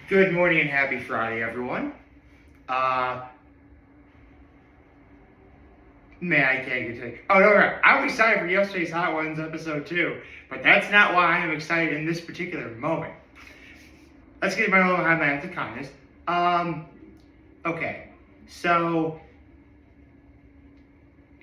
Good morning and happy Friday, everyone. Man, I can't get to it. Oh, no, I was excited for yesterday's Hot Ones episode too, but that's not why I am excited in this particular moment. Let's get my little behind my act of kindness. Okay, so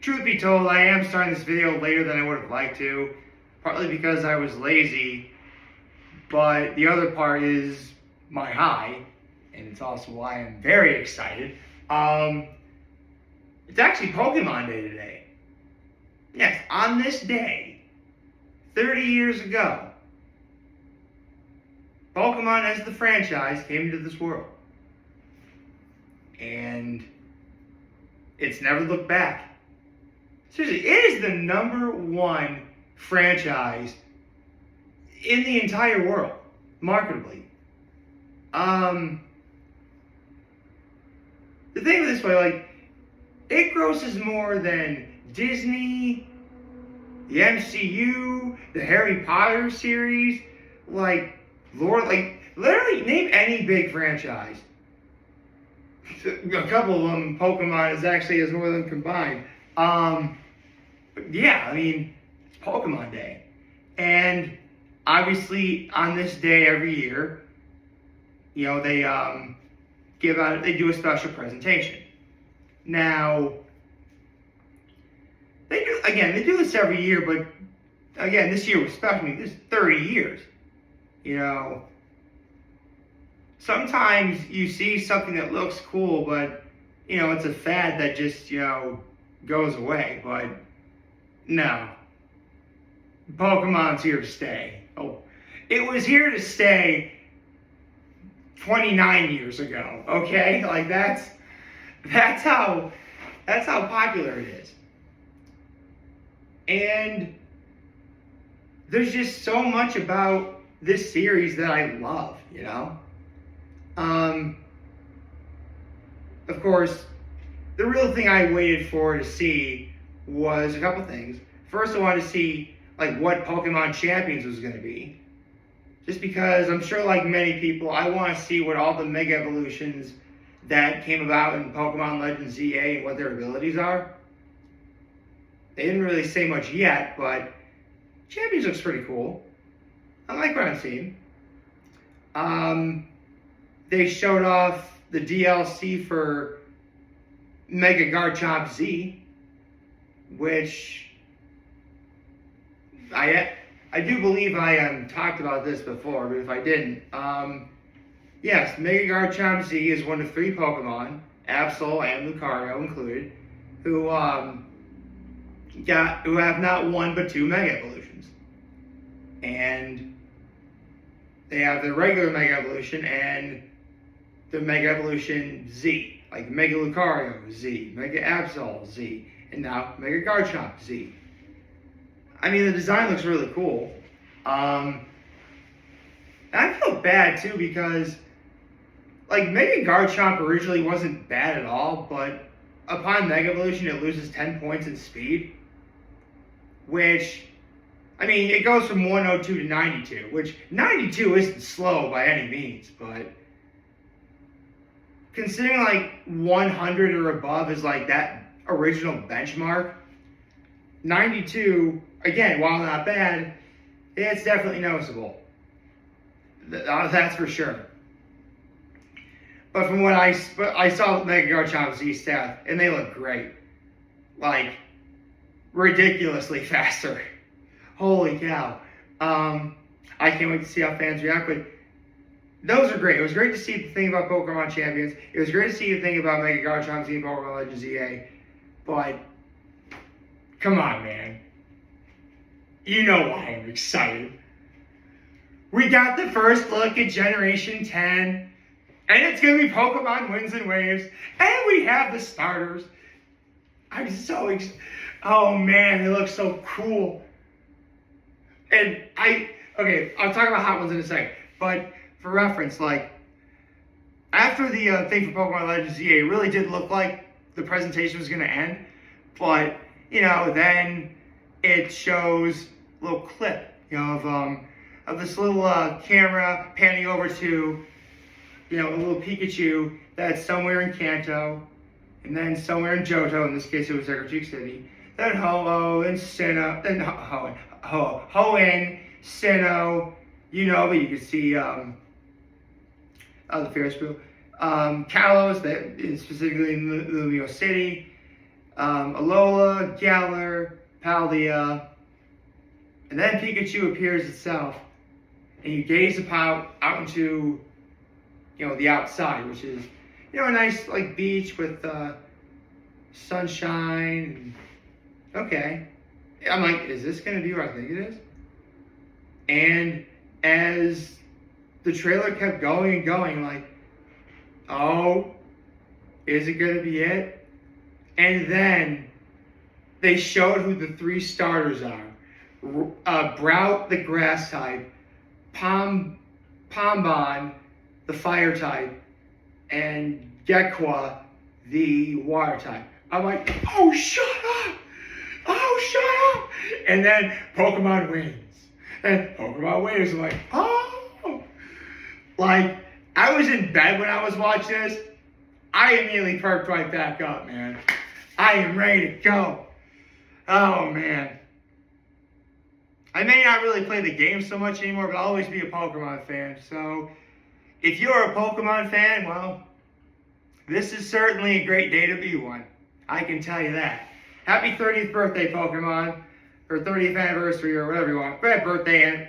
truth be told, I am starting this video later than I would have liked to, partly because I was lazy, but the other part is my high, and it's also why I'm very excited. It's actually Pokemon Day today. Yes, on this day, 30 years ago, Pokemon as the franchise came into this world. And it's never looked back. Seriously, it is the #1 franchise in the entire world, marketably. The thing this way, like, it grosses more than Disney, the MCU, the Harry Potter series, literally name any big franchise. A couple of them, Pokemon is actually has more than combined. But yeah, I mean, it's Pokemon Day. And obviously on this day every year, you know, they they do a special presentation. Now, they do this every year, but again, this year was special. I mean, this is 30 years. You know, sometimes you see something that looks cool, but, you know, it's a fad that just, you know, goes away. But no, Pokemon's here to stay. Oh, it was here to stay 29 years ago, okay? Like, that's how popular it is. And there's just so much about this series that I love, you know? Of course, the real thing I waited for to see was a couple things. First, I wanted to see, like, what Pokemon Champions was going to be. Just because I'm sure, like many people, I want to see what all the Mega Evolutions that came about in Pokemon Legends ZA and what their abilities are. They didn't really say much yet, but Champions looks pretty cool. I like what I'm seeing. They showed off the DLC for Mega Garchomp Z, which I do believe I talked about this before, but if I didn't, yes, Mega Garchomp Z is one of 3 Pokemon, Absol and Lucario included, who have not 1 but 2 Mega Evolutions. And they have their regular Mega Evolution and the Mega Evolution Z, like Mega Lucario Z, Mega Absol Z, and now Mega Garchomp Z. I mean, the design looks really cool. And I feel bad too because, like, Mega Garchomp originally wasn't bad at all, but upon Mega Evolution, it loses 10 points in speed, which, I mean, it goes from 102 to 92, which 92 isn't slow by any means, but considering like 100 or above is like that original benchmark, 92, again, while not bad, it's definitely noticeable. That's for sure. But from what I saw Mega Garchomp Z stats, and they look great. Like, ridiculously faster. Holy cow. I can't wait to see how fans react, but those are great. It was great to see the thing about Pokemon Champions. It was great to see the thing about Mega Garchomp Z and Pokemon Legends ZA. But, come on, man. You know why I'm excited. We got the first look at Generation 10, and it's going to be Pokemon Winds and Waves, and we have the starters. I'm so excited. Oh, man, they look so cool. And I'll talk about Hot Ones in a second, but for reference, like, after the thing for Pokemon Legends ZA, it really did look like the presentation was going to end, but, you know, then it shows a little clip, you know, of this little camera panning over to a little Pikachu that's somewhere in Kanto, and then somewhere in Johto, in this case it was Arctic City, then Ho-Oh, and Sinnoh, then Hoenn, Sinnoh, but you can see the Ferris wheel. Kalos, that is specifically in Lumiose City, Alola, Galar, Paldea, and then Pikachu appears itself, and you gaze out into, the outside, which is, a nice like beach with sunshine. Okay, I'm like, is this gonna be what I think it is? And as the trailer kept going and going, like, oh, is it gonna be it? And then they showed who the 3 starters are. Brout, the grass type, Pombon, the fire type, and Gekwa, the water type. I'm like, oh, shut up! Oh, shut up! And then Pokemon wins. And Pokemon wins. I'm like, oh! Like, I was in bed when I was watching this. I immediately perked right back up, man. I am ready to go. Oh, man. I may not really play the game so much anymore, but I'll always be a Pokemon fan. So, if you're a Pokemon fan, well, this is certainly a great day to be one. I can tell you that. Happy 30th birthday, Pokemon. Or 30th anniversary, or whatever you want. But birthday, and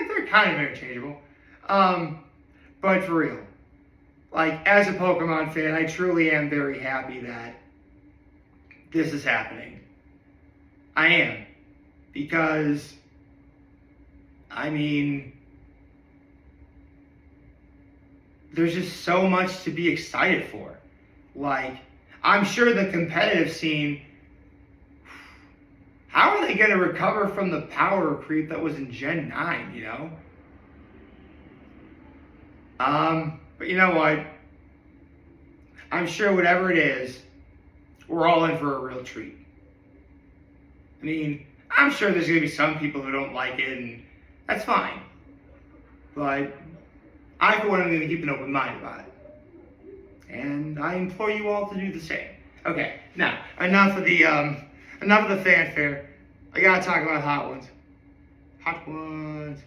they're kind of interchangeable. But for real. Like, as a Pokemon fan, I truly am very happy that this is happening. I am. Because, there's just so much to be excited for. Like, I'm sure the competitive scene, how are they going to recover from the power creep that was in Gen 9, But you know what? I'm sure whatever it is, we're all in for a real treat. I'm sure there's going to be some people who don't like it, and that's fine. But I, for one, am going to keep an open mind about it. And I implore you all to do the same. Okay, now, enough of the fanfare. I gotta talk about Hot Ones. Hot Ones.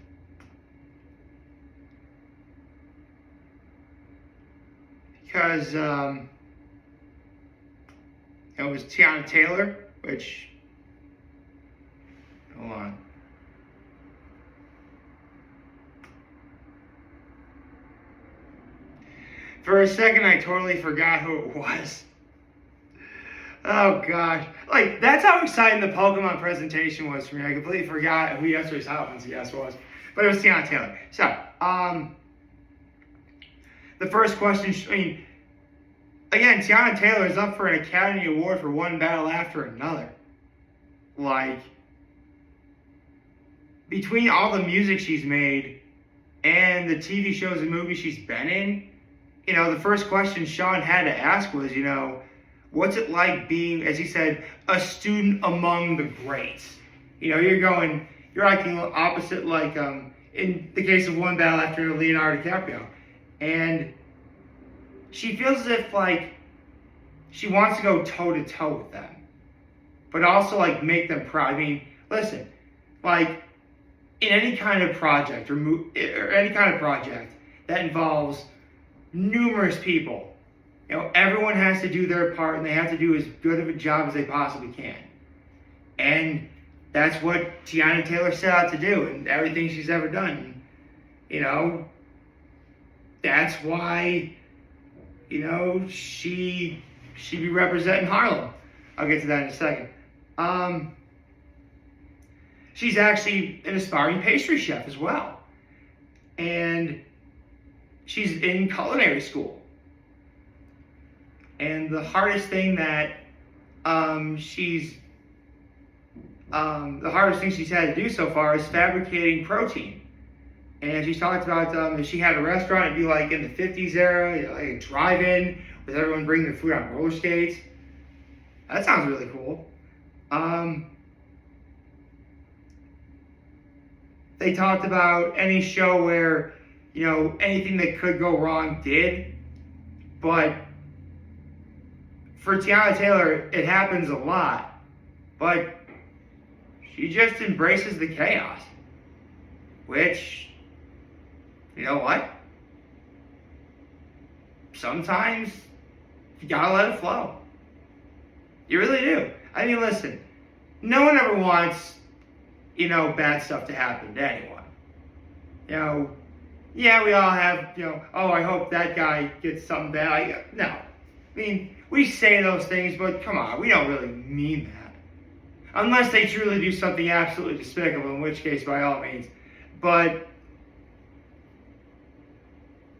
Because, it was Tiana Taylor, which, hold on. For a second, I totally forgot who it was. Oh, gosh. Like, that's how exciting the Pokemon presentation was for me. I completely forgot who yesterday's Hot Ones guest was. But it was Tiana Taylor. So, the first question, again, Tiana Taylor is up for an Academy Award for one battle after another. Like, between all the music she's made and the TV shows and movies she's been in, the first question Sean had to ask was, what's it like being, as he said, a student among the greats? You're acting opposite, like, in the case of one battle after Leonardo DiCaprio. And she feels as if, like, she wants to go toe-to-toe with them. But also, like, make them proud. Listen, like, in any kind of project or any kind of project that involves numerous people, everyone has to do their part, and they have to do as good of a job as they possibly can. And that's what Tiana Taylor set out to do, and everything she's ever done. That's why, she'd be representing Harlem. I'll get to that in a second. She's actually an aspiring pastry chef as well. And she's in culinary school. And the hardest thing that she's had to do so far is fabricating protein. And she's talked about if she had a restaurant, it'd be like in the 50s era, like a drive-in with everyone bringing their food on roller skates. That sounds really cool. They talked about any show where anything that could go wrong did. But for Tiana Taylor, it happens a lot. But she just embraces the chaos. Which, you know what? Sometimes you gotta let it flow. You really do. I mean, listen, no one ever wants, bad stuff to happen to anyone. Yeah, we all have, oh, I hope that guy gets something bad. No. I mean, we say those things, but come on, we don't really mean that. Unless they truly do something absolutely despicable, in which case, by all means. But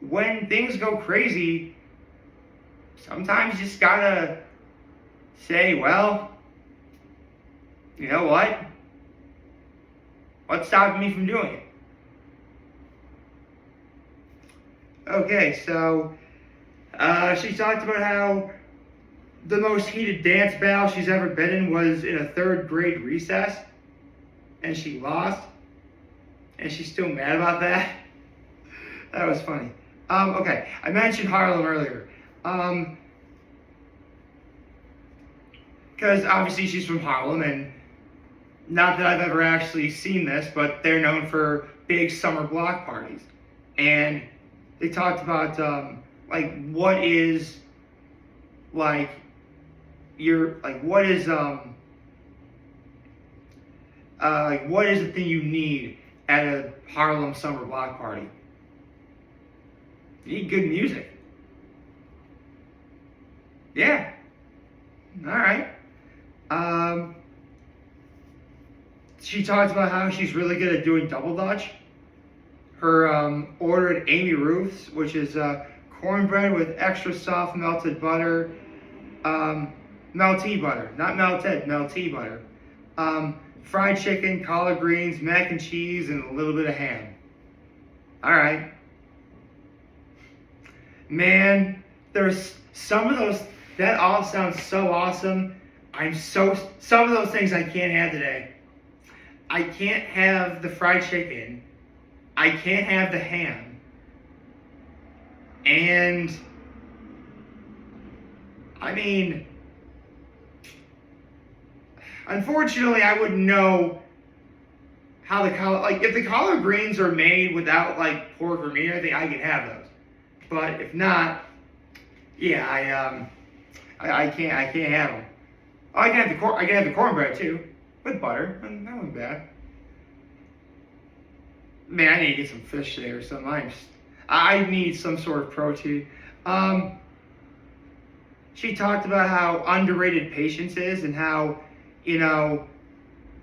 when things go crazy, sometimes you just gotta say, well, you know what? What's stopping me from doing it? Okay, so she talked about how the most heated dance battle she's ever been in was in a 3rd grade recess, and she lost, and she's still mad about that. That was funny. Okay, I mentioned Harlem earlier. Because obviously she's from Harlem, and not that I've ever actually seen this, but they're known for big summer block parties. And they talked about, what is the thing you need at a Harlem summer block party? You need good music. Yeah. All right. She talked about how she's really good at doing double dutch. Her ordered Amy Ruth's, which is cornbread with extra soft melted butter, melty butter, not melted, melty butter, fried chicken, collard greens, mac and cheese, and a little bit of ham. All right. Man, there's some of those, that all sounds so awesome. Some of those things I can't have today. I can't have the fried chicken. I can't have the ham. And, I mean, unfortunately, I wouldn't know how if the collard greens are made without, pork or meat or anything, I can have those. But if not, yeah, I can't have them. Oh, I can have the cornbread too, with butter. That wasn't bad. Man, I need to get some fish today or something. I need some sort of protein. She talked about how underrated patience is, and how,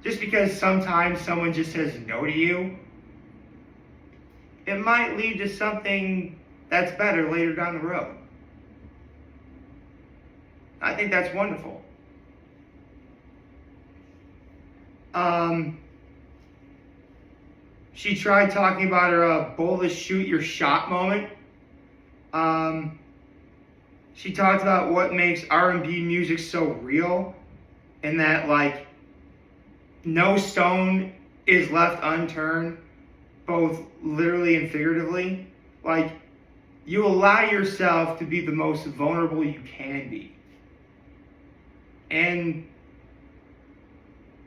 just because sometimes someone just says no to you, it might lead to something that's better later down the road. I think that's wonderful. She tried talking about her boldest shoot your shot moment. She talked about what makes R&B music so real, and that no stone is left unturned, both literally and figuratively. You allow yourself to be the most vulnerable you can be. And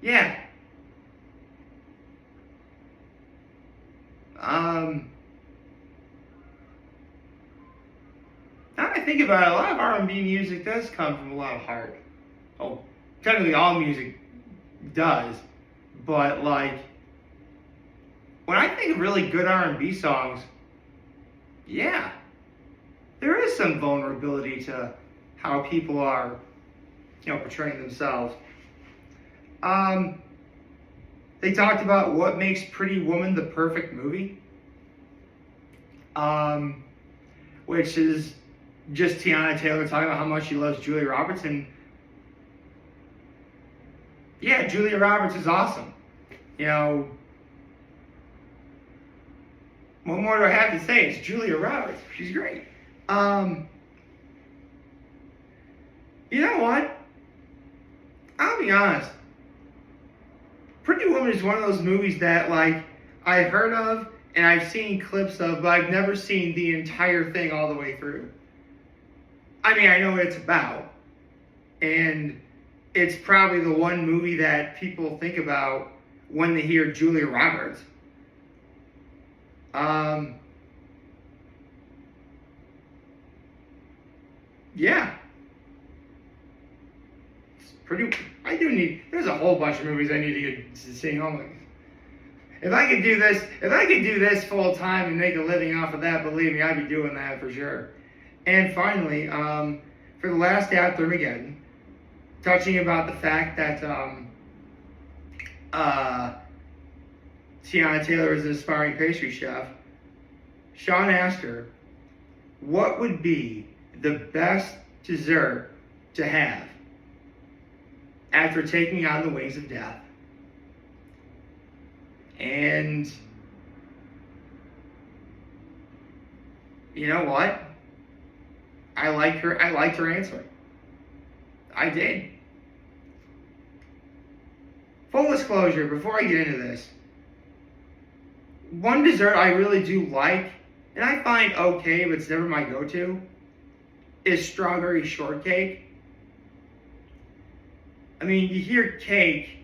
yeah. Now that I think about it, a lot of R&B music does come from a lot of heart. Oh, technically all music does, but when I think of really good R&B songs, yeah, there is some vulnerability to how people are, portraying themselves. They talked about what makes Pretty Woman the perfect movie, which is just Tiana Taylor talking about how much she loves Julia Roberts. And yeah, Julia Roberts is awesome. What more do I have to say? It's Julia Roberts. She's great. You know what? I'll be honest. Pretty Woman is one of those movies that I heard of, and I've seen clips of, but I've never seen the entire thing all the way through. I mean, I know what it's about, and it's probably the one movie that people think about when they hear Julia Roberts. Yeah. It's pretty, there's a whole bunch of movies I need to get to see. Oh my, if I could do this full time and make a living off of that, believe me, I'd be doing that for sure. And finally, for the last After Armageddon, touching about the fact that Tiana Taylor is an aspiring pastry chef, Sean asked her, what would be the best dessert to have after taking on the wings of death? And you know what? I liked her answer. I did. Full disclosure, before I get into this, one dessert I really do like, and I find okay, but it's never my go-to, is strawberry shortcake. I mean, you hear cake,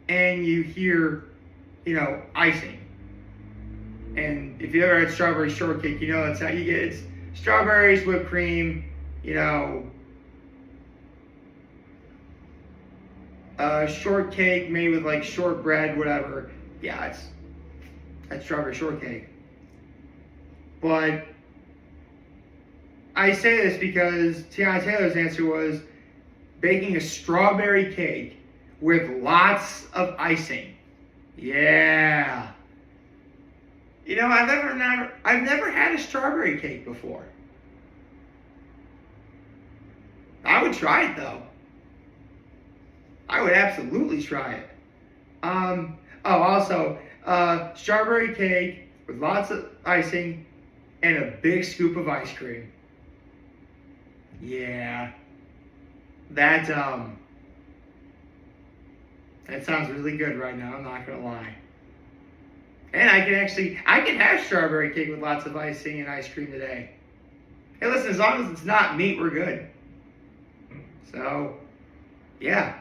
and you hear, icing. And if you ever had strawberry shortcake, you know that's how you get it. It's strawberries, whipped cream, shortcake made with like shortbread, whatever. Yeah, that's strawberry shortcake. But I say this because Tiana Taylor's answer was baking a strawberry cake with lots of icing. Yeah. I've never had a strawberry cake before. I would try it though. I would absolutely try it. Also, strawberry cake with lots of icing and a big scoop of ice cream. Yeah. That sounds really good right now, I'm not gonna lie. And I can have strawberry cake with lots of icing and ice cream today. Hey, listen, as long as it's not meat, we're good. So, yeah.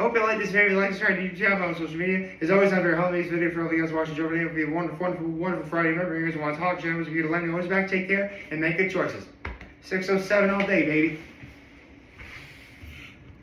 Hope you like this video. Like, subscribe to YouTube channel, on social media. As always, I'm very home this video for all of you guys watching Joe Today. Hope you have a wonderful, wonderful, wonderful Friday. Remember, you guys want to talk channels, if you to let me know what's back. Take care and make good choices. 607 all day, baby.